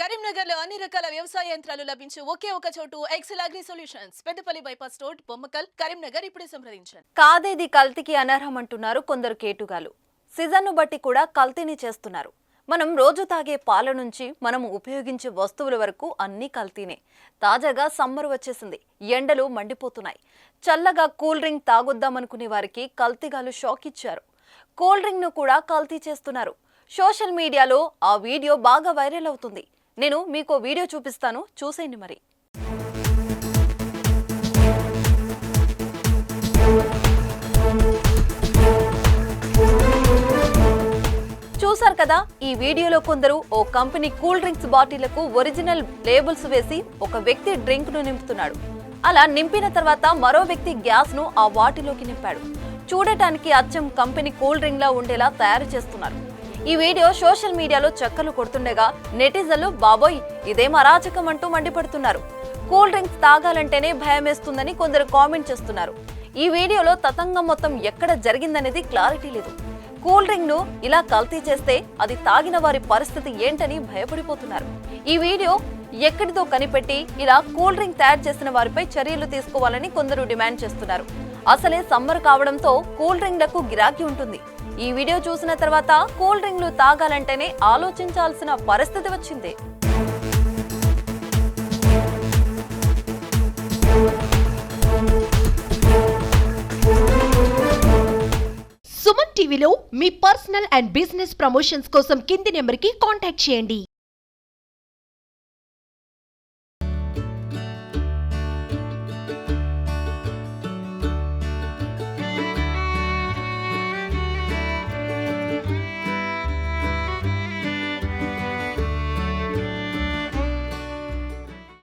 కరీంనగర్ లో అన్ని రకాల వ్యవసాయ యంత్రాలు లభించే ఒకే ఒక చోటు Excel Agri Solutions Peddapalli bypass road Bommakal Karimnagar ఇప్పుడే సంప్రదించండి. కాదేది కల్తీకి అనర్హం అంటున్నారు కొందరు కేటుగాలు. సీజన్ను బట్టి కూడా కల్తీని చేస్తున్నారు. మనం రోజు తాగే పాల నుంచి మనం ఉపయోగించే వస్తువుల వరకు అన్ని కల్తీనే. తాజాగా సమ్మర్ వచ్చేసింది, ఎండలు మండిపోతున్నాయి. చల్లగా కూల్ డ్రింక్ తాగొద్దామనుకునే వారికి కల్తీగాలు షాక్ ఇచ్చారు. కూల్ డ్రింక్ ను కూడా కల్తీ చేస్తున్నారు. సోషల్ మీడియాలో ఆ వీడియో బాగా వైరల్ అవుతుంది. నేను మీకు వీడియో చూపిస్తాను, చూసేయండి మరి. చూసారు కదా, ఈ వీడియోలో కొందరు ఓ కంపెనీ కూల్ డ్రింక్స్ బాటిళ్లకు ఒరిజినల్ లేబుల్స్ వేసి ఒక వ్యక్తి డ్రింక్ ను నింపుతున్నాడు. అలా నింపిన తర్వాత మరో వ్యక్తి గ్యాస్ ను ఆ బాటిల్లోకి నింపాడు. చూడటానికి అచ్చం కంపెనీ కూల్ డ్రింక్ లా ఉండేలా తయారు చేస్తున్నారు. ఈ వీడియో సోషల్ మీడియాలో చక్కర్లు కొడుతుండగా నెటిజన్లు బాబోయ్ ఇదేం అరాచకం అంటూ మండిపడుతున్నారు. కూల్ డ్రింక్స్ తాగాలంటేనే భయమేస్తుందని కొందరు కామెంట్ చేస్తున్నారు. ఈ వీడియోలో తతంగం మొత్తం ఎక్కడ జరిగిందనేది క్లారిటీ లేదు. కూల్ డ్రింక్ ను ఇలా కల్తీ చేస్తే అది తాగిన వారి పరిస్థితి ఏంటని భయపడిపోతున్నారు. ఈ వీడియో ఎక్కడితో కనిపెట్టి ఇలా కూల్ డ్రింక్ తయారు చేసిన వారిపై చర్యలు తీసుకోవాలని కొందరు డిమాండ్ చేస్తున్నారు. అసలే సమ్మర్ కావడంతో కూల్ డ్రింక్లకు గిరాకీ ఉంటుంది. ఈ వీడియో చూసిన తర్వాత కూల్ డ్రింక్లు తాగాలంటేనే ఆలోచించాల్సిన పరిస్థితి వచ్చింది. సుమన్ టీవీలో మీ పర్సనల్ అండ్ బిజినెస్ ప్రమోషన్స్ కోసం కింది నెంబర్కి కాంటాక్ట్ చేయండి.